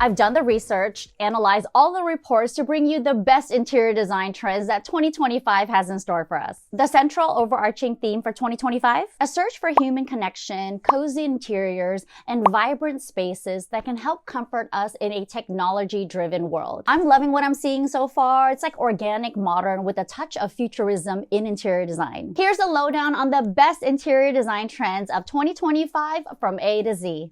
I've done the research, analyzed all the reports to bring you the best interior design trends that 2025 has in store for us. The central overarching theme for 2025? A search for human connection, cozy interiors, and vibrant spaces that can help comfort us in a technology-driven world. I'm loving what I'm seeing so far. It's like organic modern with a touch of futurism in interior design. Here's a lowdown on the best interior design trends of 2025 from A to Z.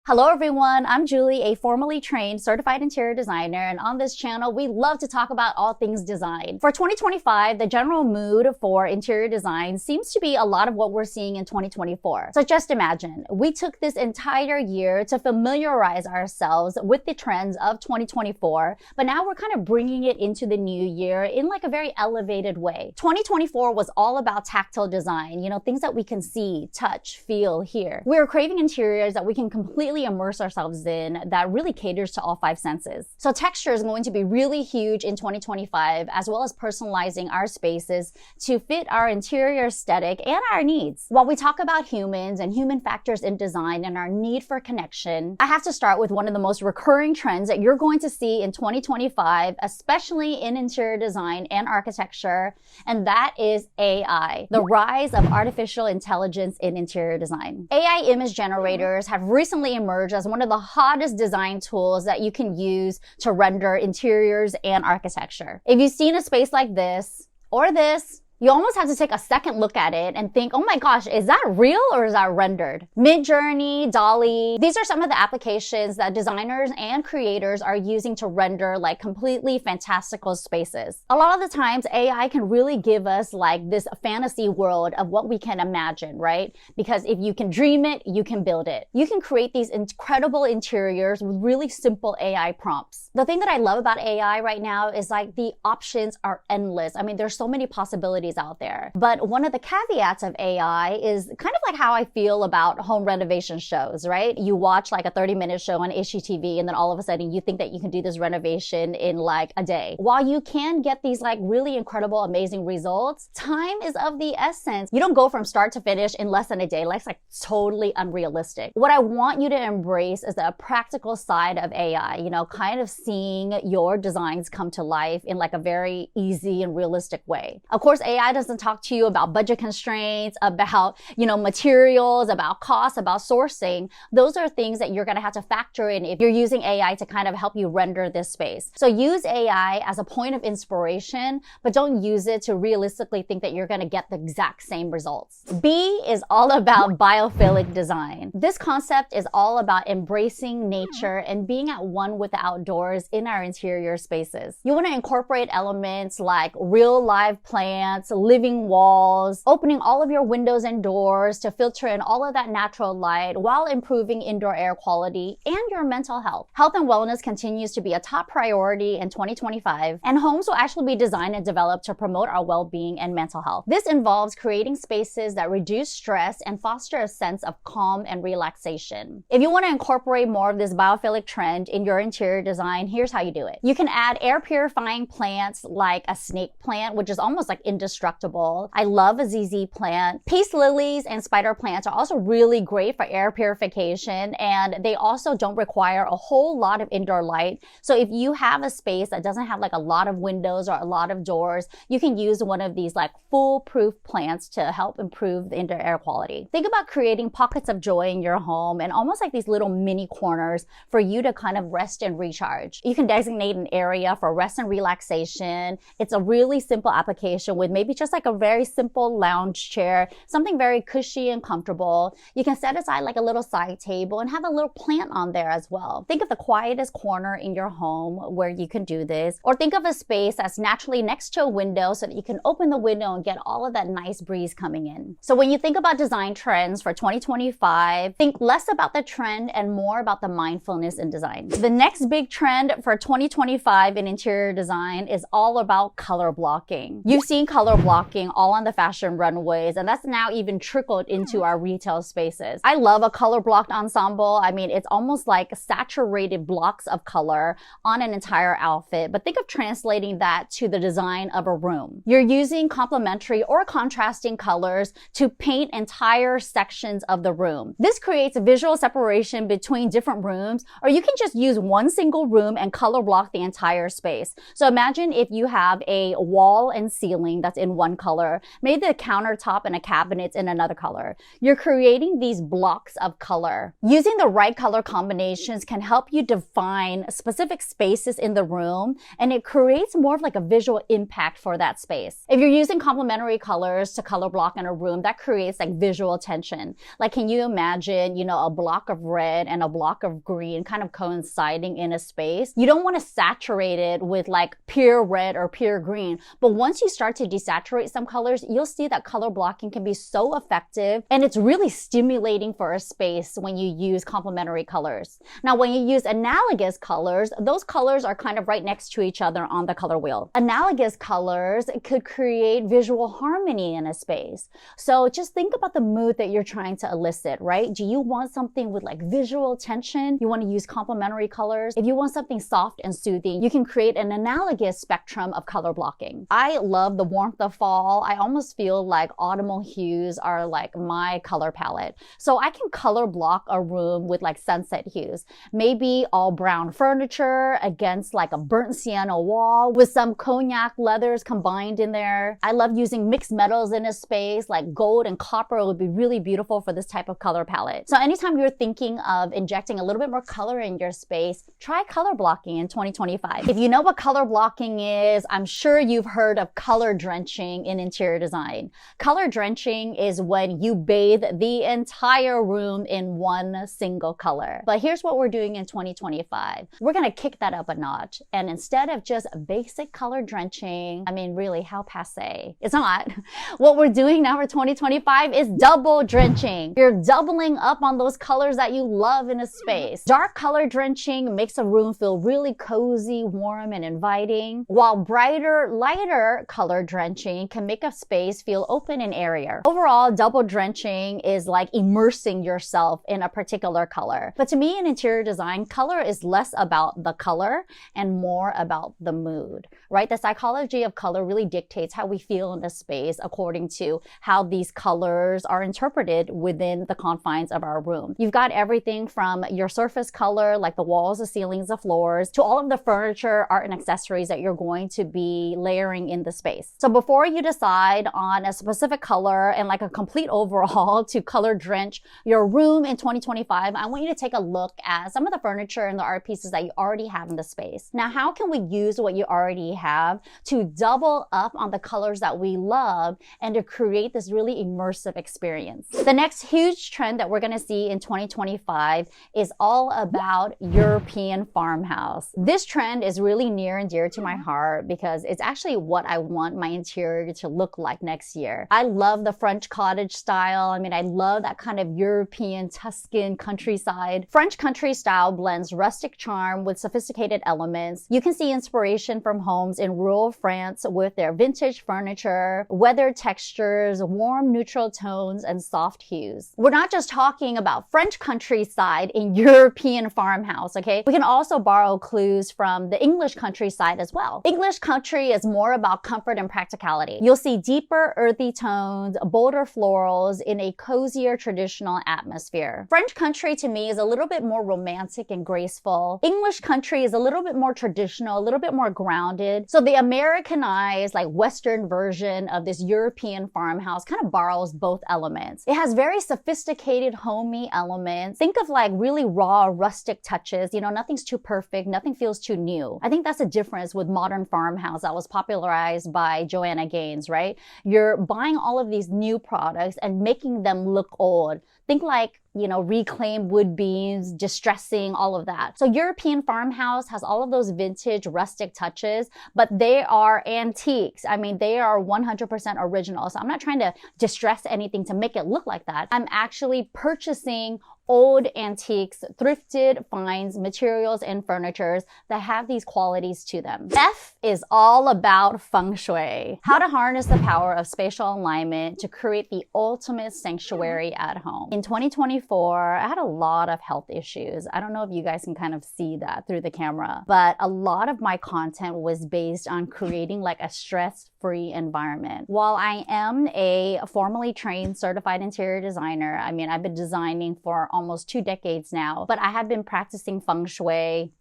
Hello everyone, I'm Julie, a formally trained certified interior designer, and on this channel we love to talk about all things design. For 2025, the general mood for interior design seems to be a lot of what we're seeing in 2024. So just imagine, we took this entire year to familiarize ourselves with the trends of 2024, but now we're kind of bringing it into the new year in like a very elevated way. 2024 was all about tactile design, things that we can see, touch, feel, hear. We were craving interiors that we can completely immerse ourselves in that really caters to all five senses. So texture is going to be really huge in 2025, as well as personalizing our spaces to fit our interior aesthetic and our needs. While we talk about humans and human factors in design and our need for connection, I have to start with one of the most recurring trends that you're going to see in 2025, especially in interior design and architecture, and that is AI, the rise of artificial intelligence in interior design. AI image generators have recently emerged as one of the hottest design tools that you can use to render interiors and architecture. If you've seen a space like this or this, you almost have to take a second look at it and think, oh my gosh, is that real or is that rendered? Midjourney, DALL-E, these are some of the applications that designers and creators are using to render like completely fantastical spaces. A lot of the times, AI can really give us like this fantasy world of what we can imagine, right? Because if you can dream it, you can build it. You can create these incredible interiors with really simple AI prompts. The thing that I love about AI right now is like the options are endless. I mean, there's so many possibilities out there. But one of the caveats of AI is kind of like how I feel about home renovation shows, right? You watch like a 30-minute show on HGTV and then all of a sudden you think that you can do this renovation in like a day. While you can get these like really incredible, amazing results, time is of the essence. You don't go from start to finish in less than a day. That's like totally unrealistic. What I want you to embrace is the practical side of AI, kind of seeing your designs come to life in like a very easy and realistic way. Of course, AI doesn't talk to you about budget constraints, about, materials, about costs, about sourcing. Those are things that you're going to have to factor in if you're using AI to kind of help you render this space. So use AI as a point of inspiration, but don't use it to realistically think that you're going to get the exact same results. B is all about biophilic design. This concept is all about embracing nature and being at one with the outdoors in our interior spaces. You want to incorporate elements like real live plants, living walls, opening all of your windows and doors to filter in all of that natural light while improving indoor air quality and your mental health. Health and wellness continues to be a top priority in 2025, and homes will actually be designed and developed to promote our well-being and mental health. This involves creating spaces that reduce stress and foster a sense of calm and relaxation. If you want to incorporate more of this biophilic trend in your interior design, here's how you do it. You can add air purifying plants like a snake plant, which is almost like indestructible. I love a ZZ plant. Peace lilies and spider plants are also really great for air purification, and they also don't require a whole lot of indoor light. So if you have a space that doesn't have like a lot of windows or a lot of doors, you can use one of these like foolproof plants to help improve the indoor air quality. Think about creating pockets of joy in your home and almost like these little mini corners for you to kind of rest and recharge. You can designate an area for rest and relaxation. It's a really simple application with maybe just like a very simple lounge chair, something very cushy and comfortable. You can set aside like a little side table and have a little plant on there as well. Think of the quietest corner in your home where you can do this, or think of a space that's naturally next to a window so that you can open the window and get all of that nice breeze coming in. So when you think about design trends for 2025, think less about the trend and more about the mindfulness in design. The next big trend for 2025 in interior design is all about color blocking. You've seen color color blocking all on the fashion runways, and that's now even trickled into our retail spaces. I love a color blocked ensemble. I mean, it's almost like saturated blocks of color on an entire outfit, but think of translating that to the design of a room. You're using complementary or contrasting colors to paint entire sections of the room. This creates a visual separation between different rooms, or you can just use one single room and color block the entire space. So imagine if you have a wall and ceiling that's in one color, maybe the countertop and a cabinet's in another color. You're creating these blocks of color. Using the right color combinations can help you define specific spaces in the room, and it creates more of like a visual impact for that space. If you're using complementary colors to color block in a room, that creates like visual tension. Like, can you imagine, a block of red and a block of green kind of coinciding in a space? You don't want to saturate it with like pure red or pure green, but once you start to desaturate some colors, you'll see that color blocking can be so effective, and it's really stimulating for a space when you use complementary colors. Now, when you use analogous colors, those colors are kind of right next to each other on the color wheel. Analogous colors could create visual harmony in a space. So just think about the mood that you're trying to elicit, right? Do you want something with like visual tension? You want to use complementary colors? If you want something soft and soothing, you can create an analogous spectrum of color blocking. I love the warmth of fall. I almost feel like autumnal hues are like my color palette. So I can color block a room with like sunset hues. Maybe all brown furniture against like a burnt sienna wall with some cognac leathers combined in there. I love using mixed metals in a space, like gold and copper would be really beautiful for this type of color palette. So anytime you're thinking of injecting a little bit more color in your space, try color blocking in 2025. If you know what color blocking is, I'm sure you've heard of color drenching in interior design. Color drenching is when you bathe the entire room in one single color. But here's what we're doing in 2025. We're gonna kick that up a notch. And instead of just basic color drenching, I mean, really, how passe? It's not. What we're doing now for 2025 is double drenching. You're doubling up on those colors that you love in a space. Dark color drenching makes a room feel really cozy, warm, and inviting, while brighter, lighter color drenching can make a space feel open and airier. Overall, double drenching is like immersing yourself in a particular color. But to me, in interior design, color is less about the color and more about the mood, right? The psychology of color really dictates how we feel in a space according to how these colors are interpreted within the confines of our room. You've got everything from your surface color, like the walls, the ceilings, the floors, to all of the furniture, art, and accessories that you're going to be layering in the space. So before you decide on a specific color and like a complete overhaul to color drench your room in 2025, I want you to take a look at some of the furniture and the art pieces that you already have in the space. Now, how can we use what you already have to double up on the colors that we love and to create this really immersive experience? The next huge trend that we're going to see in 2025 is all about European farmhouse. This trend is really near and dear to my heart because it's actually what I want my interior to look like next year. I love the French cottage style. I mean, I love that kind of European Tuscan countryside. French country style blends rustic charm with sophisticated elements. You can see inspiration from homes in rural France with their vintage furniture, weathered textures, warm neutral tones, and soft hues. We're not just talking about French countryside in European farmhouse, okay? We can also borrow clues from the English countryside as well. English country is more about comfort and practicality. You'll see deeper earthy tones, bolder florals in a cozier traditional atmosphere. French country to me is a little bit more romantic and graceful. English country is a little bit more traditional, a little bit more grounded. So the Americanized, like Western version of this European farmhouse kind of borrows both elements. It has very sophisticated, homey elements. Think of like really raw, rustic touches. Nothing's too perfect, nothing feels too new. I think that's the difference with modern farmhouse that was popularized by Joanna Gaines, right? You're buying all of these new products and making them look old. Think like, reclaimed wood beams, distressing, all of that. So European farmhouse has all of those vintage rustic touches, but they are antiques. I mean, they are 100% original. So I'm not trying to distress anything to make it look like that. I'm actually purchasing old antiques, thrifted finds, materials, and furnitures that have these qualities to them. F is all about Feng Shui. How to harness the power of spatial alignment to create the ultimate sanctuary at home. In 2024, I had a lot of health issues. I don't know if you guys can kind of see that through the camera, but a lot of my content was based on creating like a stress-free environment. While I am a formally trained certified interior designer, I mean, I've been designing for almost 2 decades now, but I have been practicing Feng Shui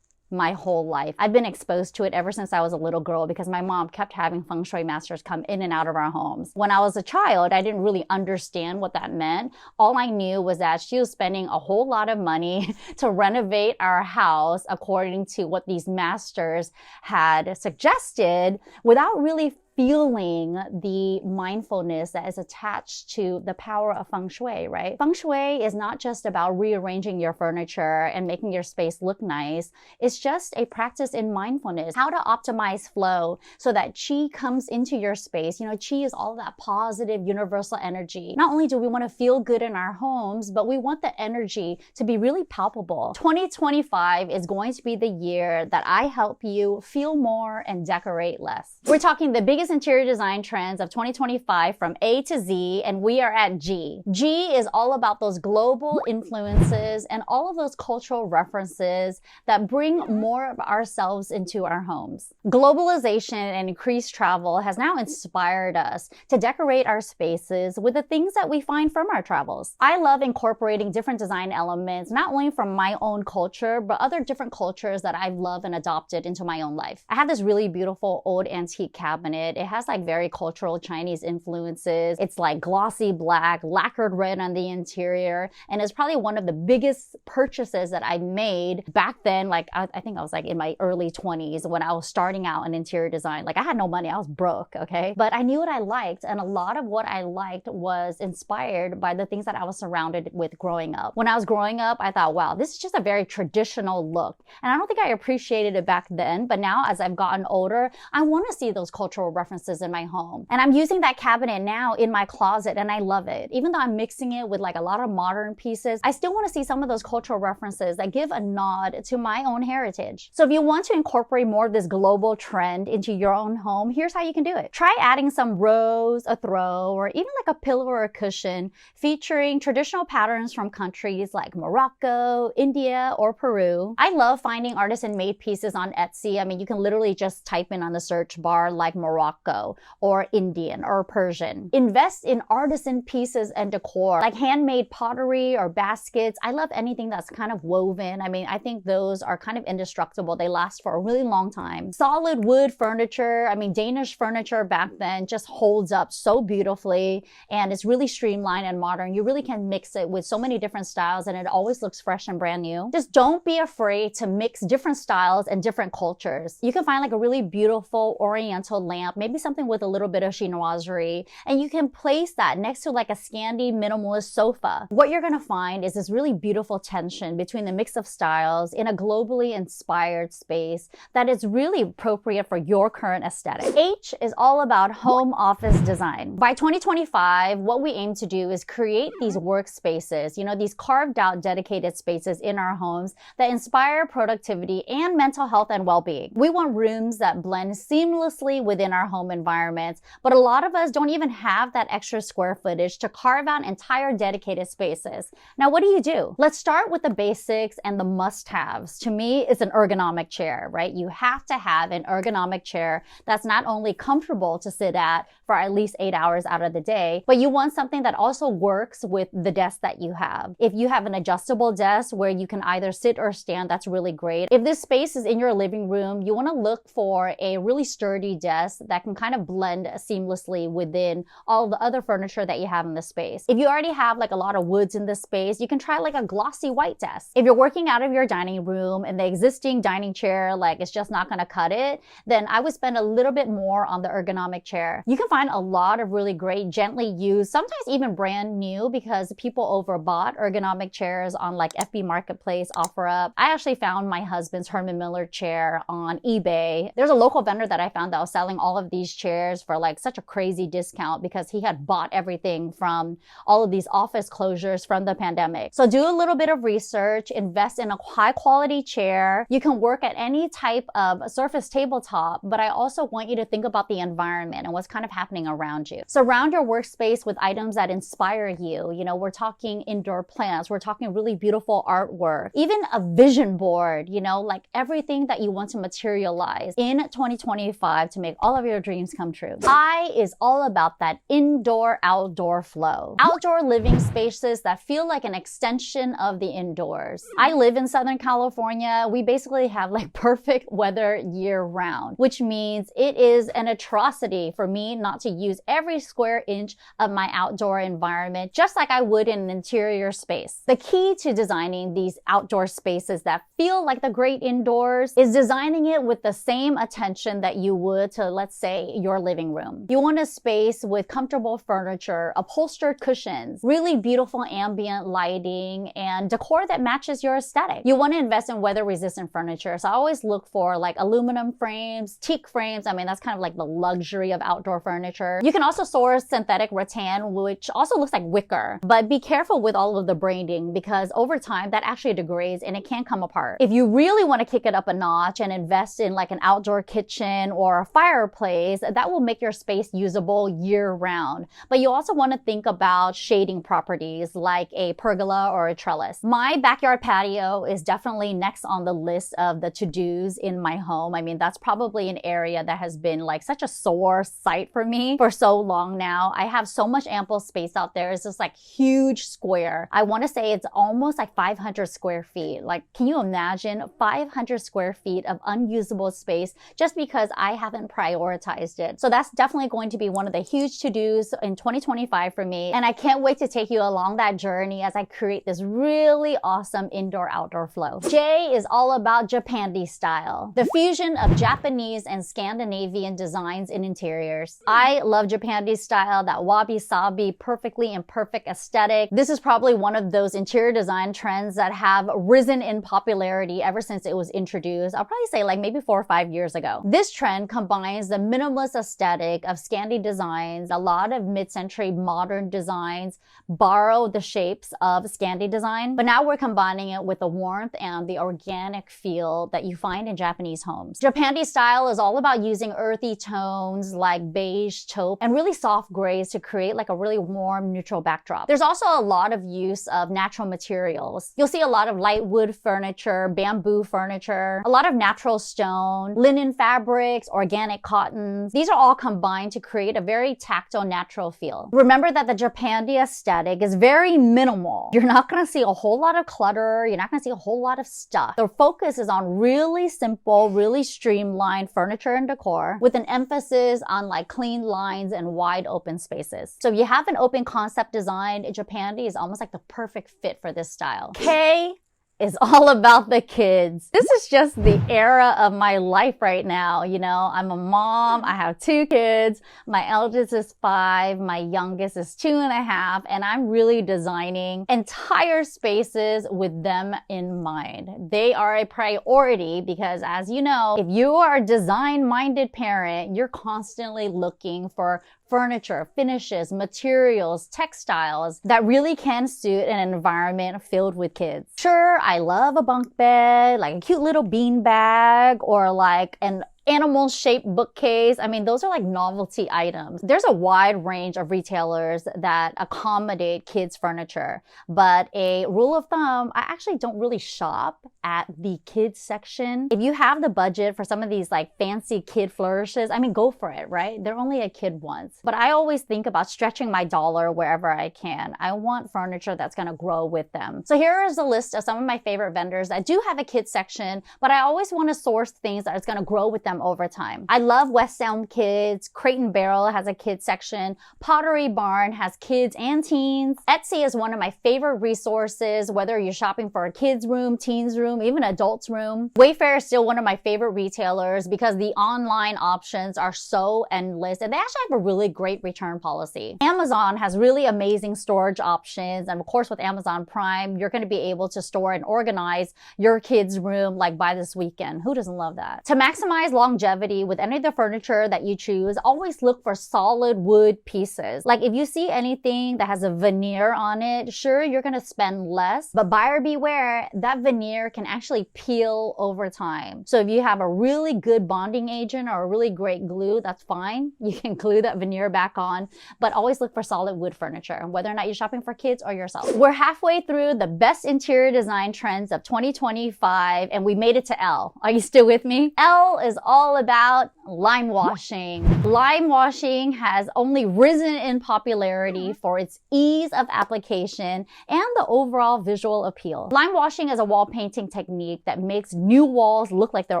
my whole life. I've been exposed to it ever since I was a little girl because my mom kept having Feng Shui masters come in and out of our homes. When I was a child, I didn't really understand what that meant. All I knew was that she was spending a whole lot of money to renovate our house according to what these masters had suggested without really feeling the mindfulness that is attached to the power of Feng Shui, right? Feng Shui is not just about rearranging your furniture and making your space look nice. It's just a practice in mindfulness, how to optimize flow so that Qi comes into your space. You know, Qi is all that positive universal energy. Not only do we want to feel good in our homes, but we want the energy to be really palpable. 2025 is going to be the year that I help you feel more and decorate less. We're talking the biggest interior design trends of 2025 from A to Z, and we are at G. G is all about those global influences and all of those cultural references that bring more of ourselves into our homes. Globalization and increased travel has now inspired us to decorate our spaces with the things that we find from our travels. I love incorporating different design elements, not only from my own culture, but other different cultures that I've loved and adopted into my own life. I have this really beautiful old antique cabinet. It has like very cultural Chinese influences. It's like glossy black, lacquered red on the interior, and it's probably one of the biggest purchases that I made back then. Like I think I was like in my early 20s when I was starting out in interior design. Like I had no money, I was broke, okay? But I knew what I liked, and a lot of what I liked was inspired by the things that I was surrounded with growing up. When I was growing up, I thought, wow, this is just a very traditional look. And I don't think I appreciated it back then, but now as I've gotten older, I want to see those cultural references in my home. And I'm using that cabinet now in my closet, and I love it. Even though I'm mixing it with like a lot of modern pieces, I still want to see some of those cultural references that give a nod to my own heritage. So if you want to incorporate more of this global trend into your own home, here's how you can do it. Try adding some rose, a throw, or even like a pillow or a cushion featuring traditional patterns from countries like Morocco, India, or Peru. I love finding artisan-made pieces on Etsy. I mean, you can literally just type in on the search bar like Morocco or Indian or Persian. Invest in artisan pieces and decor like handmade pottery or baskets. I love anything that's kind of woven. I mean, I think those are kind of indestructible. They last for a really long time. Solid wood furniture. I mean, Danish furniture back then just holds up so beautifully, and it's really streamlined and modern. You really can mix it with so many different styles, and it always looks fresh and brand new. Just don't be afraid to mix different styles and different cultures. You can find like a really beautiful oriental lamp, maybe something with a little bit of chinoiserie, and you can place that next to like a Scandi minimalist sofa. What you're gonna find is this really beautiful tension between the mix of styles in a globally inspired space that is really appropriate for your current aesthetic. H is all about home office design. By 2025, what we aim to do is create these workspaces, you know, these carved out dedicated spaces in our homes that inspire productivity and mental health and well-being. We want rooms that blend seamlessly within our home environments, but a lot of us don't even have that extra square footage to carve out entire dedicated spaces. Now, what do? Let's start with the basics and the must-haves. To me, it's an ergonomic chair, right? You have to have an ergonomic chair that's not only comfortable to sit at for at least 8 hours out of the day, but you want something that also works with the desk that you have. If you have an adjustable desk where you can either sit or stand, that's really great. If this space is in your living room, you want to look for a really sturdy desk that can kind of blend seamlessly within all the other furniture that you have in the space. If you already have like a lot of woods in the space, you can try like a glossy white desk. If you're working out of your dining room and the existing dining chair, like it's just not going to cut it, then I would spend a little bit more on the ergonomic chair. You can find a lot of really great, gently used, sometimes even brand new, because people overbought ergonomic chairs on like FB Marketplace, OfferUp. I actually found my husband's Herman Miller chair on eBay. There's a local vendor that I found that was selling all of of these chairs for like such a crazy discount because he had bought everything from all of these office closures from the pandemic. So do a little bit of research, invest in a high quality chair. You can work at any type of surface tabletop, but I also want you to think about the environment and what's kind of happening around you. Surround your workspace with items that inspire you. You know, we're talking indoor plants, we're talking really beautiful artwork, even a vision board, you know, like everything that you want to materialize in 2025 to make all of your dreams come true. I is all about that indoor-outdoor flow. Outdoor living spaces that feel like an extension of the indoors. I live in Southern California. We basically have like perfect weather year-round, which means it is an atrocity for me not to use every square inch of my outdoor environment just like I would in an interior space. The key to designing these outdoor spaces that feel like the great indoors is designing it with the same attention that you would to, let's say, your living room. You want a space with comfortable furniture, upholstered cushions, really beautiful ambient lighting, and decor that matches your aesthetic. You want to invest in weather-resistant furniture, so I always look for like aluminum frames, teak frames. I mean, that's kind of like the luxury of outdoor furniture. You can also source synthetic rattan, which also looks like wicker, but be careful with all of the braiding because over time that actually degrades and it can come apart. If you really want to kick it up a notch and invest in like an outdoor kitchen or a fireplace, that will make your space usable year-round. But you also want to think about shading properties like a pergola or a trellis. My backyard patio is definitely next on the list of the to-dos in my home. I mean, that's probably an area that has been like such a sore site for me for so long now. I have so much ample space out there. It's just like huge square. I want to say it's almost like 500 square feet. Like, can you imagine 500 square feet of unusable space just because I haven't prioritized it? So that's definitely going to be one of the huge to-dos in 2025 for me. And I can't wait to take you along that journey as I create this really awesome indoor-outdoor flow. J is all about Japandi style, the fusion of Japanese and Scandinavian designs in interiors. I love Japandi style, that wabi-sabi, perfectly imperfect aesthetic. This is probably one of those interior design trends that have risen in popularity ever since it was introduced. I'll probably say like maybe 4 or 5 years ago. This trend combines the minimalist aesthetic of Scandi designs. A lot of mid-century modern designs borrow the shapes of Scandi design, but now we're combining it with the warmth and the organic feel that you find in Japanese homes. Japandi style is all about using earthy tones like beige, taupe, and really soft grays to create like a really warm, neutral backdrop. There's also a lot of use of natural materials. You'll see a lot of light wood furniture, bamboo furniture, a lot of natural stone, linen fabrics, organic cottons. These are all combined to create a very tactile, natural feel. Remember that the Japandi aesthetic is very minimal. You're not going to see a whole lot of clutter. You're not going to see a whole lot of stuff. The focus is on really simple, really streamlined furniture and decor with an emphasis on like clean lines and wide open spaces. So if you have an open concept design, Japandi is almost like the perfect fit for this style. K is all about the kids. This is just the era of my life right now. You know, I'm a mom, I have 2 kids. My eldest is 5, my youngest is 2.5, and I'm really designing entire spaces with them in mind. They are a priority because, as you know, if you are a design-minded parent, you're constantly looking for furniture, finishes, materials, textiles that really can suit an environment filled with kids. Sure, I love a bunk bed, like a cute little bean bag, or like an animal-shaped bookcase. I mean, those are like novelty items. There's a wide range of retailers that accommodate kids' furniture, but a rule of thumb, I actually don't really shop at the kids section. If you have the budget for some of these like fancy kid flourishes, I mean, go for it, right? They're only a kid once. But I always think about stretching my dollar wherever I can. I want furniture that's gonna grow with them. So here is a list of some of my favorite vendors that do have a kids section, but I always wanna source things that is gonna grow with them over time. I love West Elm Kids. Crate and Barrel has a kids section. Pottery Barn has kids and teens. Etsy is one of my favorite resources, whether you're shopping for a kids room, teens room, even adults room. Wayfair is still one of my favorite retailers because the online options are so endless and they actually have a really great return policy. Amazon has really amazing storage options, and of course with Amazon Prime, you're going to be able to store and organize your kids room like by this weekend. Who doesn't love that? To maximize longevity with any of the furniture that you choose, always look for solid wood pieces. Like if you see anything that has a veneer on it, sure, you're gonna spend less, but buyer beware, that veneer can actually peel over time. So if you have a really good bonding agent or a really great glue, that's fine. You can glue that veneer back on, but always look for solid wood furniture, whether or not you're shopping for kids or yourself. We're halfway through the best interior design trends of 2025, and we made it to L. Are you still with me? L is all about limewashing. Limewashing has only risen in popularity for its ease of application and the overall visual appeal. Limewashing is a wall painting technique that makes new walls look like they're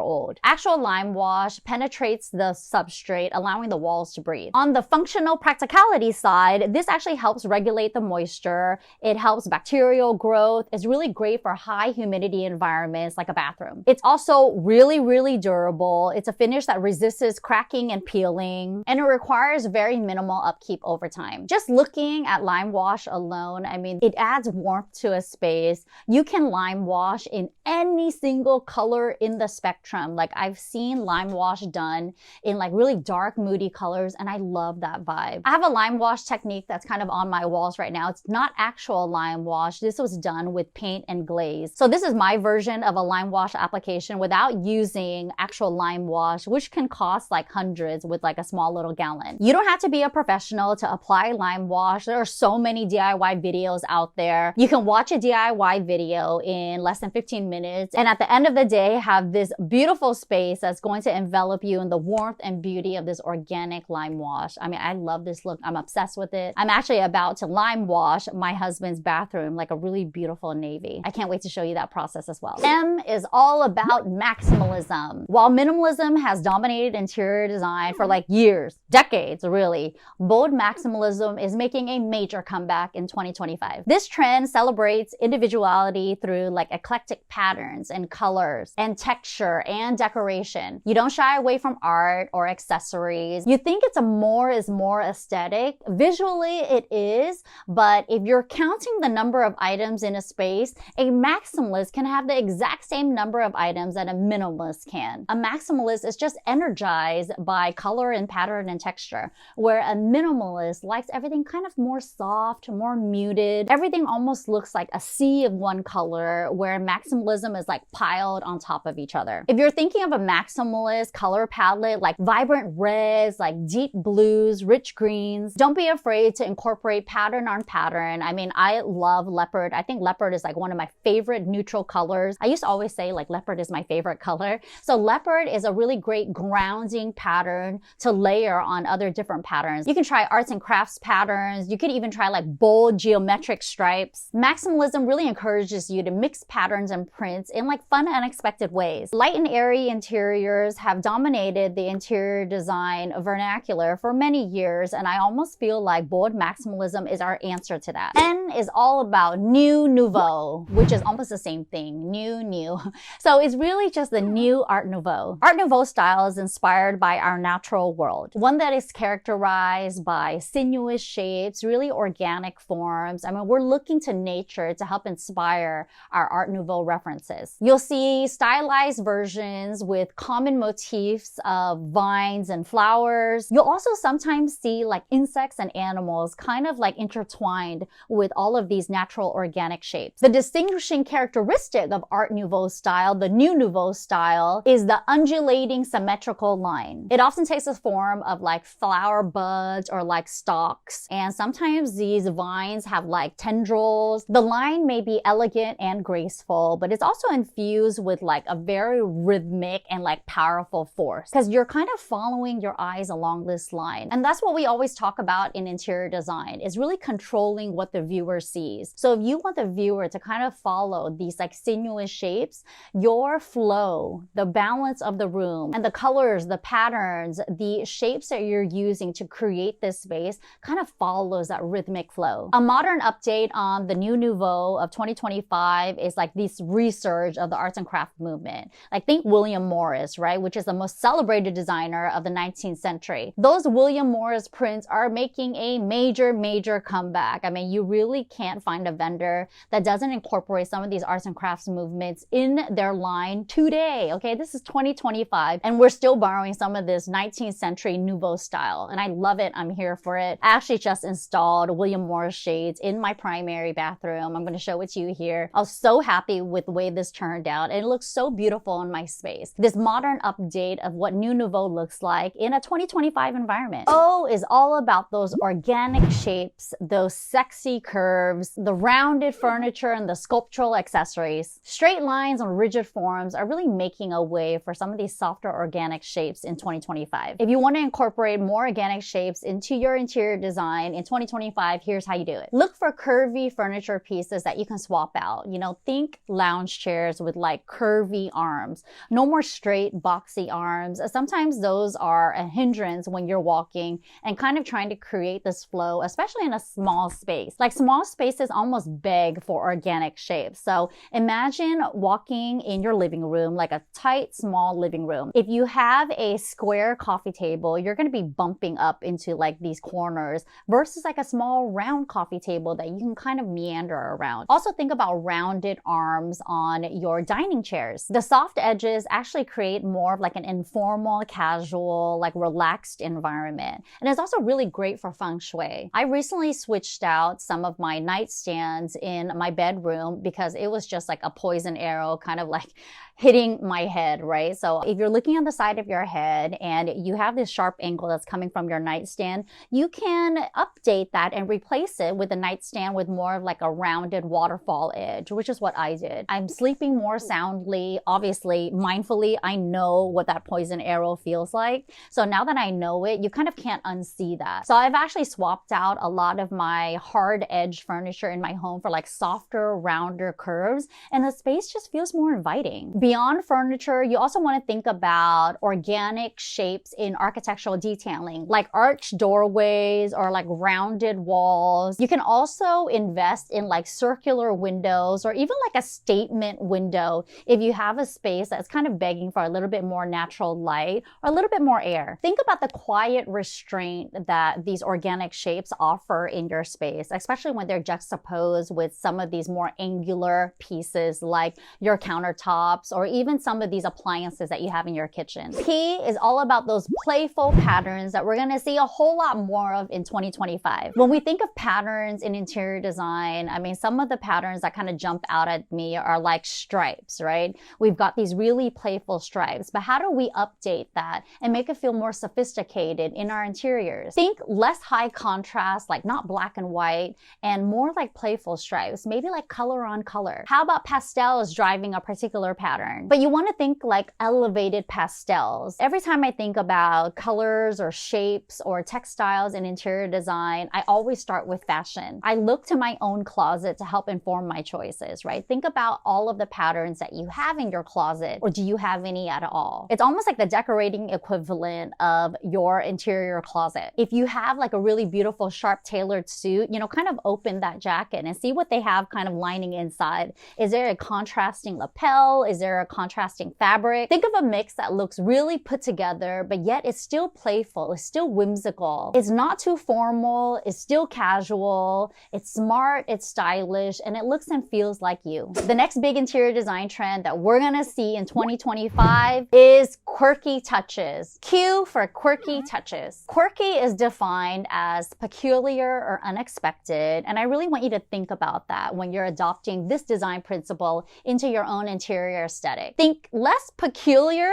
old. Actual lime wash penetrates the substrate, allowing the walls to breathe. On the functional practicality side, this actually helps regulate the moisture. It helps bacterial growth. It's really great for high humidity environments like a bathroom. It's also really, really durable. It's a finish that resists cracking and peeling, and it requires very minimal upkeep over time. Just looking at lime wash alone, I mean, it adds warmth to a space. You can lime wash in any single color in the spectrum. Like I've seen lime wash done in like really dark, moody colors, and I love that vibe. I have a lime wash technique that's kind of on my walls right now. It's not actual lime wash. This was done with paint and glaze. So this is my version of a lime wash application without using actual lime wash, which can cost like hundreds with like a small little gallon. You don't have to be a professional to apply lime wash. There are so many DIY videos out there. You can watch a DIY video in less than 15 minutes, and at the end of the day have this beautiful space that's going to envelop you in the warmth and beauty of this organic lime wash. I mean, I love this look. I'm obsessed with it. I'm actually about to lime wash my husband's bathroom, like a really beautiful navy. I can't wait to show you that process as well. M is all about maximalism. While minimalism has dominated interior design for like years, decades really, bold maximalism is making a major comeback in 2025. This trend celebrates individuality through like eclectic patterns and colors and texture and decoration. You don't shy away from art or accessories. You think it's a more is more aesthetic. Visually it is, but if you're counting the number of items in a space, a maximalist can have the exact same number of items that a minimalist can. A maximalist is just energized by color and pattern and texture, where a minimalist likes everything kind of more soft, more muted. Everything almost looks like a sea of one color, where maximalism is like piled on top of each other. If you're thinking of a maximalist color palette, like vibrant reds, like deep blues, rich greens, don't be afraid to incorporate pattern on pattern. I mean, I love leopard. I think leopard is like one of my favorite neutral colors. I used to always say like leopard is my favorite color. So leopard is a really great grounding pattern to layer on other different patterns. You can try arts and crafts patterns. You could even try like bold geometric stripes. Maximalism really encourages you to mix patterns and prints in like fun, unexpected ways. Light and airy interiors have dominated the interior design vernacular for many years, and I almost feel like bold maximalism is our answer to that. N is all about new nouveau, which is almost the same thing. New. So it's really just the new Art Nouveau. Art Nouveau style is inspired by our natural world, one that is characterized by sinuous shapes, really organic forms. I mean, we're looking to nature to help inspire our Art Nouveau references. You'll see stylized versions with common motifs of vines and flowers. You'll also sometimes see like insects and animals kind of like intertwined with all of these natural organic shapes. The distinguishing characteristic of Art Nouveau style, the new Nouveau style, is the undulating symmetrical line. It often takes the form of like flower buds or like stalks, and sometimes these vines have like tendrils. The line may be elegant and graceful, but it's also infused with like a very rhythmic and like powerful force, because you're kind of following your eyes along this line. And that's what we always talk about in interior design, is really controlling what the viewer sees. So if you want the viewer to kind of follow these like sinuous shapes, your flow, the balance of the room, and the colors, the patterns, the shapes that you're using to create this space kind of follows that rhythmic flow. A modern update on the new Nouveau of 2025 is like this resurge of the arts and craft movement. Like think William Morris, right? Which is the most celebrated designer of the 19th century. Those William Morris prints are making a major comeback. I mean, you really can't find a vendor that doesn't incorporate some of these arts and crafts movements in their line today. Okay, this is 2025. 2025, and we're still borrowing some of this 19th century Nouveau style, and I love it. I'm here for it. I actually just installed William Morris shades in my primary bathroom. I'm going to show it to you here. I was so happy with the way this turned out, and it looks so beautiful in my space. This modern update of what new Nouveau looks like in a 2025 environment. O is all about those organic shapes, those sexy curves, the rounded furniture, and the sculptural accessories. Straight lines and rigid forms are really making a way for some of these softer organic shapes in 2025. If you want to incorporate more organic shapes into your interior design in 2025, here's how you do it. Look for curvy furniture pieces that you can swap out. You know, think lounge chairs with like curvy arms. No more straight boxy arms. Sometimes those are a hindrance when you're walking and kind of trying to create this flow, especially in a small space. Like small spaces almost beg for organic shapes. So imagine walking in your living room, like a tight, small living room. If you have a square coffee table, you're going to be bumping up into like these corners versus like a small round coffee table that you can kind of meander around. Also think about rounded arms on your dining chairs. The soft edges actually create more of like an informal, casual, like relaxed environment. And it's also really great for Feng Shui. I recently switched out some of my nightstands in my bedroom because it was just like a poison arrow kind of like hitting my head, right? So if you're looking on the side of your head and you have this sharp angle that's coming from your nightstand, you can update that and replace it with a nightstand with more of like a rounded waterfall edge, which is what I did. I'm sleeping more soundly, obviously, mindfully. I know what that poison arrow feels like. So now that I know it, you kind of can't unsee that. So I've actually swapped out a lot of my hard edge furniture in my home for like softer, rounder curves, and the space just feels more inviting. Beyond furniture, you also want to think about organic shapes in architectural detailing, like arched doorways or like rounded walls. You can also invest in like circular windows or even like a statement window if you have a space that's kind of begging for a little bit more natural light or a little bit more air. Think about the quiet restraint that these organic shapes offer in your space, especially when they're juxtaposed with some of these more angular pieces like your countertops or even some of these appliances that you have in your kitchen. P is all about those playful patterns that we're going to see a whole lot more of in 2025. When we think of patterns in interior design, I mean, some of the patterns that kind of jump out at me are like stripes, right? We've got these really playful stripes, but how do we update that and make it feel more sophisticated in our interiors? Think less high contrast, like not black and white, and more like playful stripes, maybe like color on color. How about pastels driving a particular pattern? But you want to think like elevated pastels. Every time I think about colors or shapes or textiles in interior design, I always start with fashion. I look to my own closet to help inform my choices, right? Think about all of the patterns that you have in your closet, or do you have any at all? It's almost like the decorating equivalent of your interior closet. If you have like a really beautiful, sharp tailored suit, you know, kind of open that jacket and see what they have kind of lining inside. Is there a contrasting lapel? Is there a contrasting fabric? Think of a mix that looks really put together, but yet it's still playful, it's still whimsical. It's not too formal, it's still casual, it's smart, it's stylish, and it looks and feels like you. The next big interior design trend that we're gonna see in 2025 is quirky touches. Q for quirky touches. Quirky is defined as peculiar or unexpected, and I really want you to think about that when you're adopting this design principle into your own interior aesthetic. Think less peculiar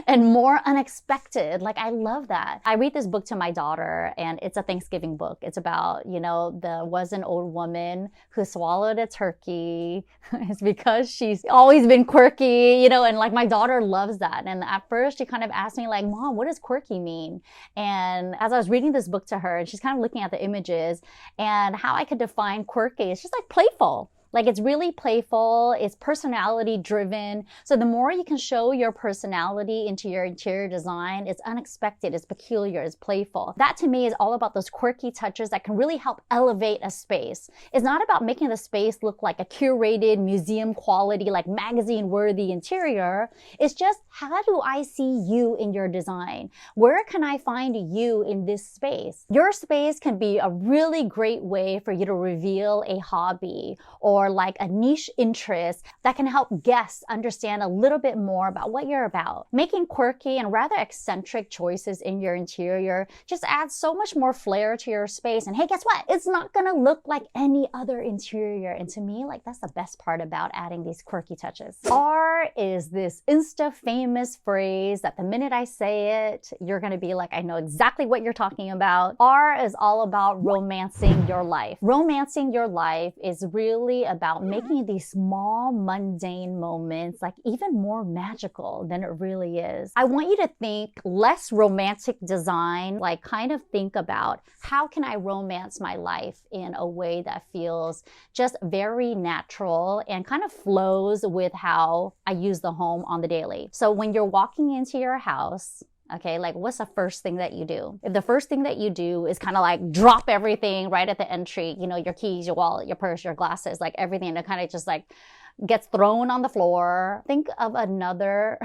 and more unexpected. Like, I love that. I read this book to my daughter, and it's a Thanksgiving book. It's about, you know, there was an old woman who swallowed a turkey. It's because she's always been quirky, you know, and like my daughter loves that. And at first she kind of asked me like, Mom, what does quirky mean? And as I was reading this book to her, and she's kind of looking at the images and how I could define quirky, it's just like playful. Like, it's really playful, it's personality driven. So the more you can show your personality into your interior design, it's unexpected, it's peculiar, it's playful. That to me is all about those quirky touches that can really help elevate a space. It's not about making the space look like a curated museum quality, like magazine worthy interior. It's just, how do I see you in your design? Where can I find you in this space? Your space can be a really great way for you to reveal a hobby or or like a niche interest that can help guests understand a little bit more about what you're about. Making quirky and rather eccentric choices in your interior just adds so much more flair to your space. And hey, guess what? It's not gonna look like any other interior. And to me, like, that's the best part about adding these quirky touches. R is this Insta famous phrase that the minute I say it, you're gonna be like, I know exactly what you're talking about. R is all about romancing your life. Romancing your life is really about making these small, mundane moments like even more magical than it really is. I want you to think less romantic design, like kind of think about how can I romance my life in a way that feels just very natural and kind of flows with how I use the home on the daily. So when you're walking into your house, okay, like what's the first thing that you do? If the first thing that you do is kind of like drop everything right at the entry, you know, your keys, your wallet, your purse, your glasses, like everything, and it kind of just like gets thrown on the floor. Think of another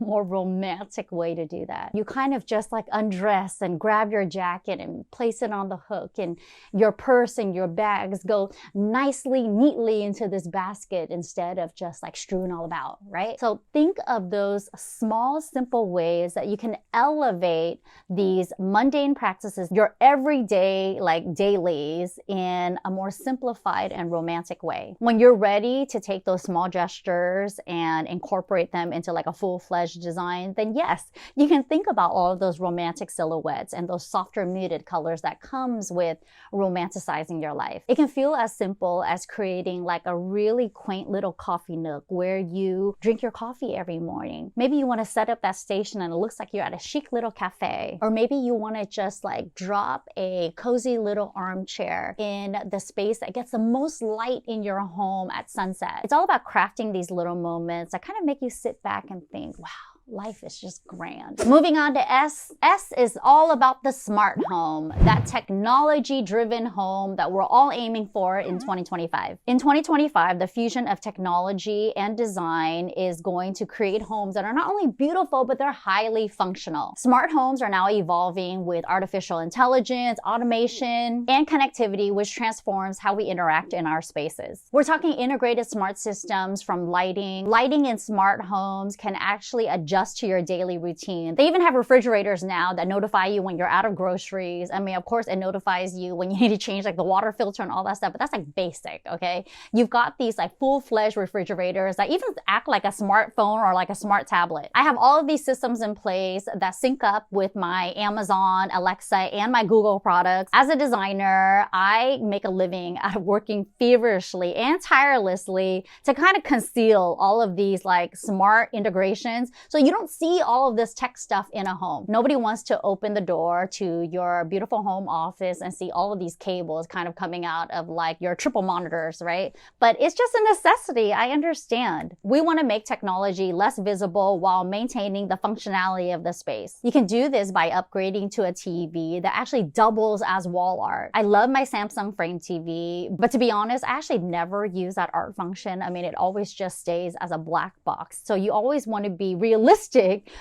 more romantic way to do that. You kind of just like undress and grab your jacket and place it on the hook, and your purse and your bags go nicely, neatly into this basket instead of just like strewn all about, right? So think of those small, simple ways that you can elevate these mundane practices, your everyday like dailies, in a more simplified and romantic way. When you're ready to take those small gestures and incorporate them into like a full-fledged design, then yes, you can think about all of those romantic silhouettes and those softer muted colors that comes with romanticizing your life. It can feel as simple as creating like a really quaint little coffee nook where you drink your coffee every morning. Maybe you want to set up that station and it looks like you're at a chic little cafe. Or maybe you want to just like drop a cozy little armchair in the space that gets the most light in your home at sunset. It's all about crafting these little moments that kind of make you sit back and think, wow, life is just grand. Moving on to S. S is all about the smart home, that technology-driven home that we're all aiming for in 2025. In 2025, the fusion of technology and design is going to create homes that are not only beautiful, but they're highly functional. Smart homes are now evolving with artificial intelligence, automation, and connectivity, which transforms how we interact in our spaces. We're talking integrated smart systems from lighting. Lighting in smart homes can actually adjust to your daily routine. They even have refrigerators now that notify you when you're out of groceries. I mean, of course, it notifies you when you need to change like the water filter and all that stuff, but that's like basic, okay? You've got these like full-fledged refrigerators that even act like a smartphone or like a smart tablet. I have all of these systems in place that sync up with my Amazon, Alexa, and my Google products. As a designer, I make a living out of working feverishly and tirelessly to kind of conceal all of these like smart integrations, so you don't see all of this tech stuff in a home. Nobody wants to open the door to your beautiful home office and see all of these cables kind of coming out of like your triple monitors, right? But it's just a necessity, I understand. We want to make technology less visible while maintaining the functionality of the space. You can do this by upgrading to a TV that actually doubles as wall art. I love my Samsung Frame TV, but to be honest, I actually never use that art function. I mean, it always just stays as a black box. So you always want to be realistic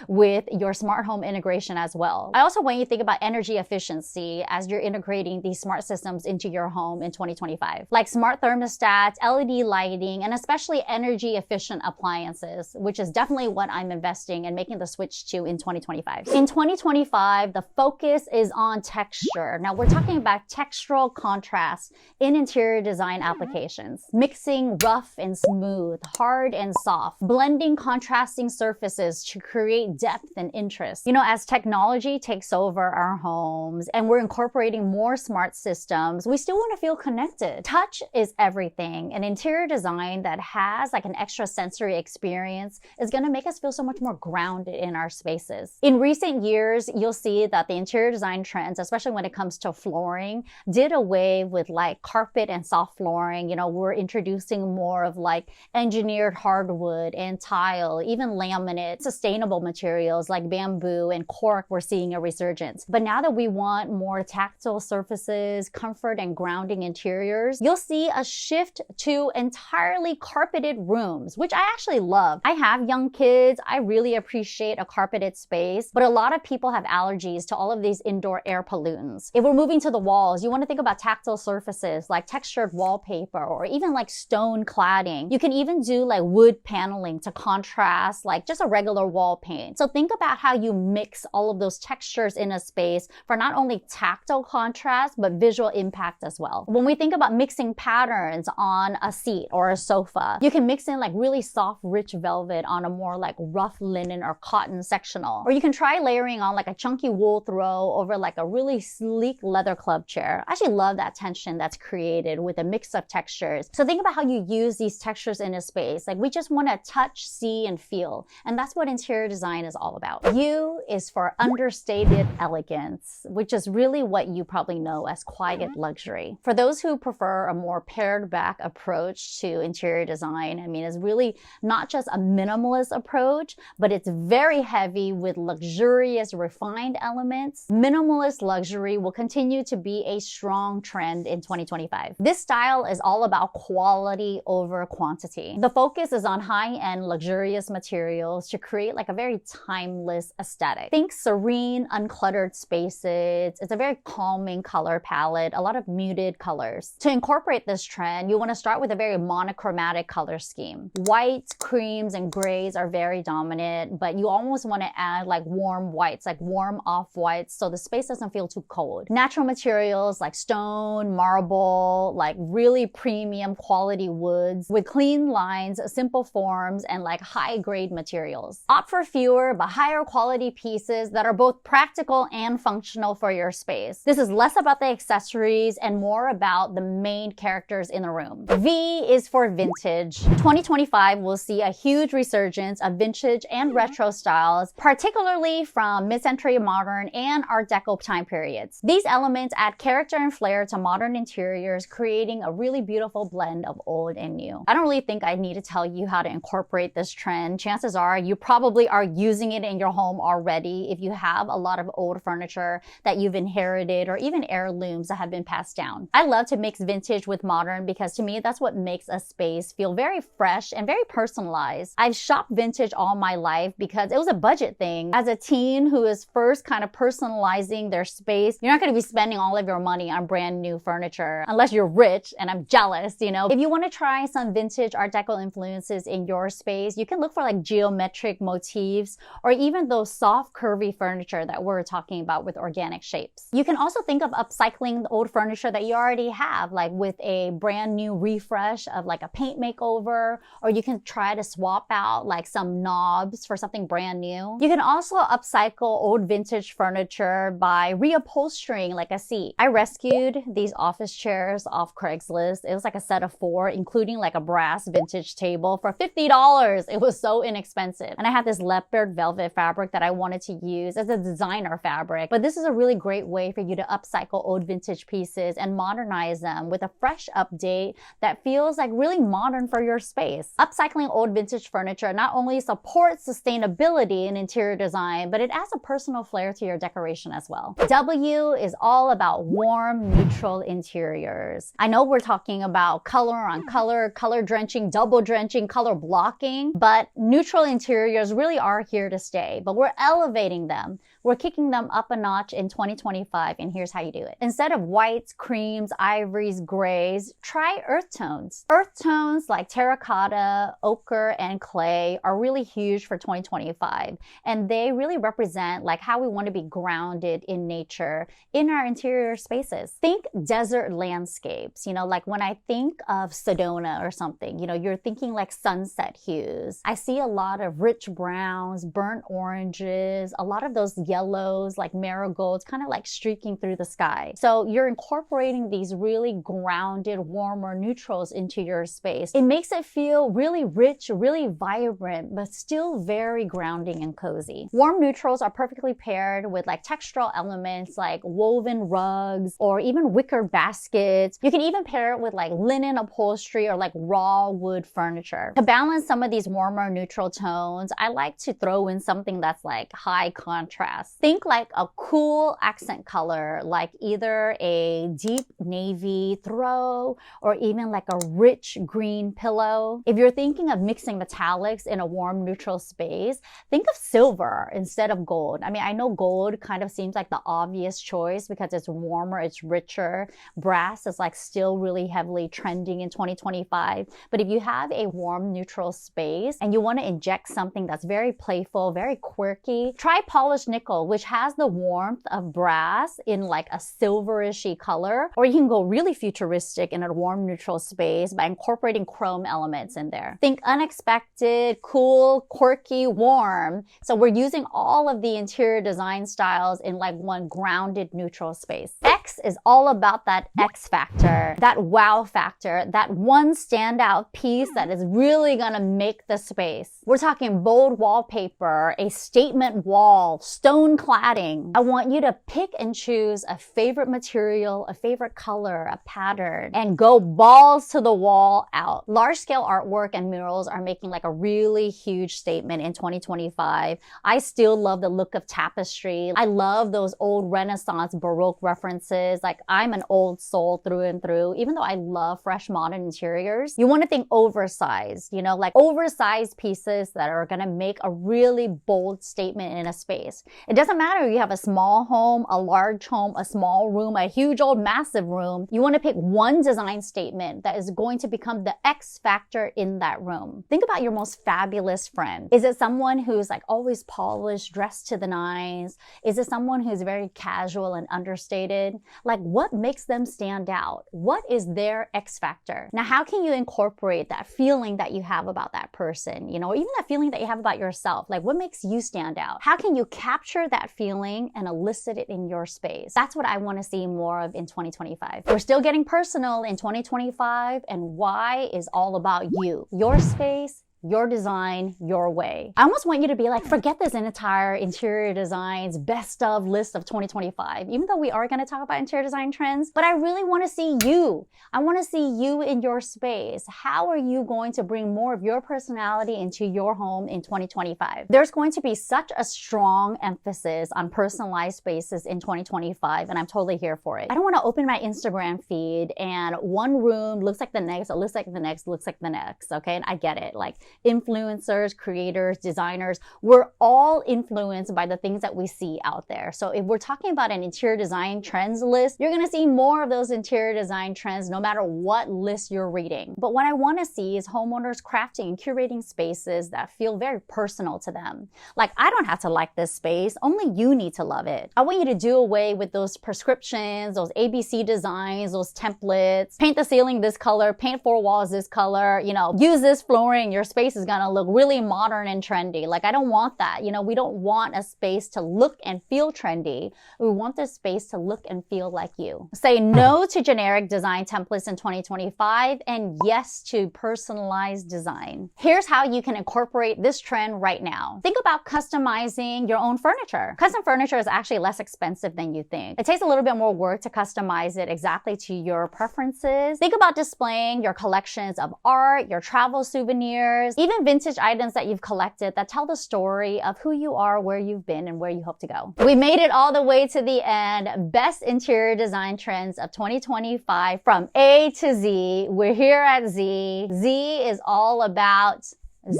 with your smart home integration as well. I also want you to think about energy efficiency as you're integrating these smart systems into your home in 2025. Like smart thermostats, LED lighting, and especially energy efficient appliances, which is definitely what I'm investing and making the switch to in 2025. In 2025, the focus is on texture. Now we're talking about textural contrast in interior design applications. Mixing rough and smooth, hard and soft, blending contrasting surfaces to create depth and interest. You know, as technology takes over our homes and we're incorporating more smart systems, we still want to feel connected. Touch is everything. An interior design that has like an extra sensory experience is going to make us feel so much more grounded in our spaces. In recent years, you'll see that the interior design trends, especially when it comes to flooring, did away with like carpet and soft flooring. You know, we're introducing more of like engineered hardwood and tile, even laminate. It's a sustainable materials like bamboo and cork, we're seeing a resurgence. But now that we want more tactile surfaces, comfort and grounding interiors, you'll see a shift to entirely carpeted rooms, which I actually love. I have young kids. I really appreciate a carpeted space, but a lot of people have allergies to all of these indoor air pollutants. If we're moving to the walls, you want to think about tactile surfaces like textured wallpaper or even like stone cladding. You can even do like wood paneling to contrast like just a regular wall paint. So think about how you mix all of those textures in a space for not only tactile contrast, but visual impact as well. When we think about mixing patterns on a seat or a sofa, you can mix in like really soft, rich velvet on a more like rough linen or cotton sectional. Or you can try layering on like a chunky wool throw over like a really sleek leather club chair. I actually love that tension that's created with a mix of textures. So think about how you use these textures in a space. Like we just want to touch, see, and feel. And that's what interior design is all about. U is for understated elegance, which is really what you probably know as quiet luxury. For those who prefer a more pared back approach to interior design, I mean, it's really not just a minimalist approach, but it's very heavy with luxurious, refined elements. Minimalist luxury will continue to be a strong trend in 2025. This style is all about quality over quantity. The focus is on high-end luxurious materials to create like a very timeless aesthetic. Think serene, uncluttered spaces. It's a very calming color palette, a lot of muted colors. To incorporate this trend, you want to start with a very monochromatic color scheme. Whites, creams, and grays are very dominant, but you almost want to add like warm whites, like warm off-whites, so the space doesn't feel too cold. Natural materials like stone, marble, like really premium quality woods with clean lines, simple forms, and like high-grade materials. Opt for fewer but higher quality pieces that are both practical and functional for your space. This is less about the accessories and more about the main characters in the room. V is for vintage. 2025 will see a huge resurgence of vintage and retro styles, particularly from mid-century modern and Art Deco time periods. These elements add character and flair to modern interiors, creating a really beautiful blend of old and new. I don't really think I need to tell you how to incorporate this trend. Chances are you probably are using it in your home already if you have a lot of old furniture that you've inherited or even heirlooms that have been passed down. I love to mix vintage with modern because to me that's what makes a space feel very fresh and very personalized. I've shopped vintage all my life because it was a budget thing. As a teen who is first kind of personalizing their space, you're not going to be spending all of your money on brand new furniture unless you're rich, and I'm jealous, you know. If you want to try some vintage Art Deco influences in your space, you can look for like geometric motifs or even those soft curvy furniture that we're talking about with organic shapes. You can also think of upcycling the old furniture that you already have, like with a brand new refresh of like a paint makeover, or you can try to swap out like some knobs for something brand new. You can also upcycle old vintage furniture by reupholstering like a seat. I rescued these office chairs off Craigslist. It was like a set of 4, including like a brass vintage table for $50. It was so inexpensive. And I had this leopard velvet fabric that I wanted to use as a designer fabric. But this is a really great way for you to upcycle old vintage pieces and modernize them with a fresh update that feels like really modern for your space. Upcycling old vintage furniture not only supports sustainability in interior design, but it adds a personal flair to your decoration as well. W is all about warm, neutral interiors. I know we're talking about color on color, color drenching, double drenching, color blocking, but neutral interiors really are here to stay, but we're elevating them. We're kicking them up a notch in 2025, and here's how you do it. Instead of whites, creams, ivories, grays, try earth tones. Earth tones like terracotta, ochre, and clay are really huge for 2025, and they really represent like how we want to be grounded in nature in our interior spaces. Think desert landscapes, you know, like when I think of Sedona or something, you know, you're thinking like sunset hues. I see a lot of rich browns, burnt oranges, a lot of those yellow yellows, like marigolds, kind of like streaking through the sky. So you're incorporating these really grounded, warmer neutrals into your space. It makes it feel really rich, really vibrant, but still very grounding and cozy. Warm neutrals are perfectly paired with like textural elements like woven rugs or even wicker baskets. You can even pair it with like linen upholstery or like raw wood furniture. To balance some of these warmer neutral tones, I like to throw in something that's like high contrast. Think like a cool accent color, like either a deep navy throw or even like a rich green pillow. If you're thinking of mixing metallics in a warm neutral space, think of silver instead of gold. I mean, I know gold kind of seems like the obvious choice because it's warmer, it's richer. Brass is like still really heavily trending in 2025. But if you have a warm neutral space and you want to inject something that's very playful, very quirky, try polished nickel, which has the warmth of brass in like a silverishy color. Or you can go really futuristic in a warm neutral space by incorporating chrome elements in there. Think unexpected, cool, quirky, warm. So we're using all of the interior design styles in like one grounded neutral space. X is all about that X factor, that wow factor, that one standout piece that is really gonna make the space. We're talking bold wallpaper, a statement wall, stone cladding. I want you to pick and choose a favorite material, a favorite color, a pattern, and go balls to the wall out. Large scale artwork and murals are making like a really huge statement in 2025. I still love the look of tapestry. I love those old Renaissance Baroque references. Like I'm an old soul through and through, even though I love fresh modern interiors. You want to think oversized, you know, like oversized pieces that are going to make a really bold statement in a space. It doesn't matter if you have a small home, a large home, a small room, a huge old massive room. You want to pick one design statement that is going to become the X factor in that room. Think about your most fabulous friend. Is it someone who's like always polished, dressed to the nines? Is it someone who's very casual and understated? Like what makes them stand out? What is their X factor? Now, how can you incorporate that feeling that you have about that person, you know, or even that feeling that you have about yourself? Like what makes you stand out? How can you capture that feeling and elicit it in your space? That's what I want to see more of in 2025. We're still getting personal in 2025, and why is all about you, your space, your design, your way. I almost want you to be like, forget this entire interior designs best of list of 2025, even though we are going to talk about interior design trends, but I really want to see you. I want to see you in your space. How are you going to bring more of your personality into your home in 2025? There's going to be such a strong emphasis on personalized spaces in 2025, and I'm totally here for it. I don't want to open my Instagram feed and one room looks like the next, it looks like the next, looks like the next, okay? And I get it. Like, influencers, creators, designers, we're all influenced by the things that we see out there. So if we're talking about an interior design trends list, you're going to see more of those interior design trends no matter what list you're reading. But what I want to see is homeowners crafting and curating spaces that feel very personal to them. Like, I don't have to like this space, only you need to love it. I want you to do away with those prescriptions, those ABC designs, those templates, paint the ceiling this color, paint 4 walls this color, you know, use this flooring, your space is gonna look really modern and trendy. Like, I don't want that. You know, we don't want a space to look and feel trendy. We want this space to look and feel like you. Say no to generic design templates in 2025 and yes to personalized design. Here's how you can incorporate this trend right now. Think about customizing your own furniture. Custom furniture is actually less expensive than you think. It takes a little bit more work to customize it exactly to your preferences. Think about displaying your collections of art, your travel souvenirs, even vintage items that you've collected that tell the story of who you are, where you've been, and where you hope to go. We made it all the way to the end. Best interior design trends of 2025 from A to Z. We're here at Z. Z is all about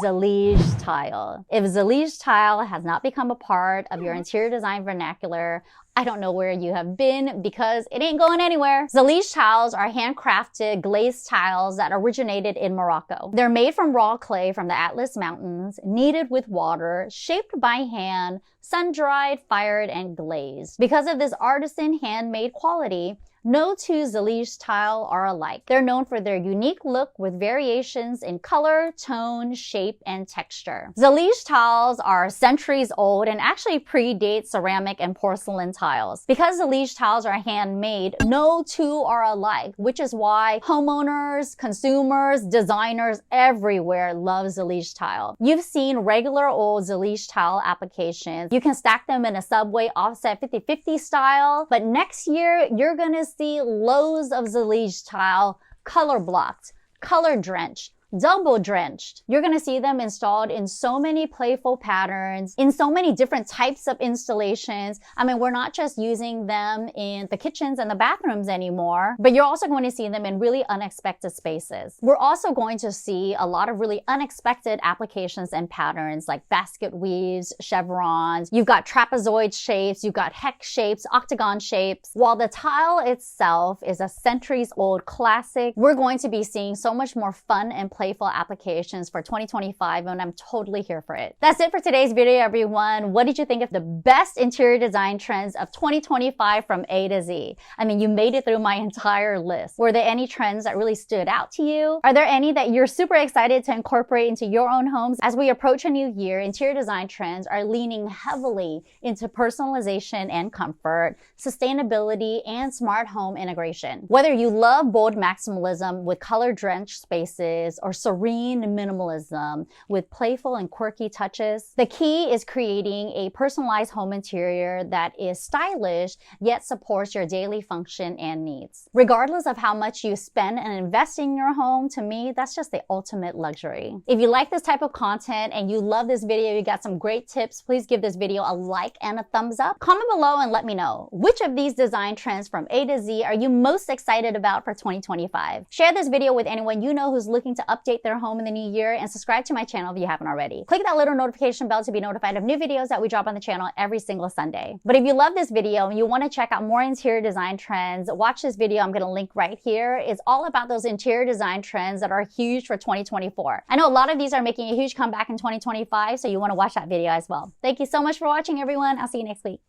Zellige Tile. If Zellige Tile has not become a part of your interior design vernacular, I don't know where you have been because it ain't going anywhere. Zellige tiles are handcrafted glazed tiles that originated in Morocco. They're made from raw clay from the Atlas Mountains, kneaded with water, shaped by hand, sun-dried, fired, and glazed. Because of this artisan handmade quality, no two Zellige tile are alike. They're known for their unique look with variations in color, tone, shape, and texture. Zellige tiles are centuries old and actually predate ceramic and porcelain tiles. Because Zellige tiles are handmade, no two are alike, which is why homeowners, consumers, designers everywhere love Zellige tile. You've seen regular old Zellige tile applications. You can stack them in a subway offset 50-50 style, but next year you're gonna see loads of Zellige tile color blocked, color drenched, double drenched. You're gonna see them installed in so many playful patterns, in so many different types of installations. I mean, we're not just using them in the kitchens and the bathrooms anymore, but you're also going to see them in really unexpected spaces. We're also going to see a lot of really unexpected applications and patterns like basket weaves, chevrons. You've got trapezoid shapes, you've got hex shapes, octagon shapes. While the tile itself is a centuries-old classic, we're going to be seeing so much more fun and playful applications for 2025, and I'm totally here for it. That's it for today's video, everyone. What did you think of the best interior design trends of 2025 from A to Z? I mean, you made it through my entire list. Were there any trends that really stood out to you? Are there any that you're super excited to incorporate into your own homes? As we approach a new year, interior design trends are leaning heavily into personalization and comfort, sustainability, and smart home integration. Whether you love bold maximalism with color-drenched spaces or serene minimalism with playful and quirky touches, the key is creating a personalized home interior that is stylish yet supports your daily function and needs. Regardless of how much you spend and invest in your home, to me, that's just the ultimate luxury. If you like this type of content and you love this video, you got some great tips, please give this video a like and a thumbs up. Comment below and let me know, which of these design trends from A to Z are you most excited about for 2025? Share this video with anyone you know who's looking to update their home in the new year, and subscribe to my channel if you haven't already. Click that little notification bell to be notified of new videos that we drop on the channel every single Sunday. But if you love this video and you want to check out more interior design trends, watch this video I'm going to link right here. It's all about those interior design trends that are huge for 2024. I know a lot of these are making a huge comeback in 2025, so you want to watch that video as well. Thank you so much for watching, everyone. I'll see you next week.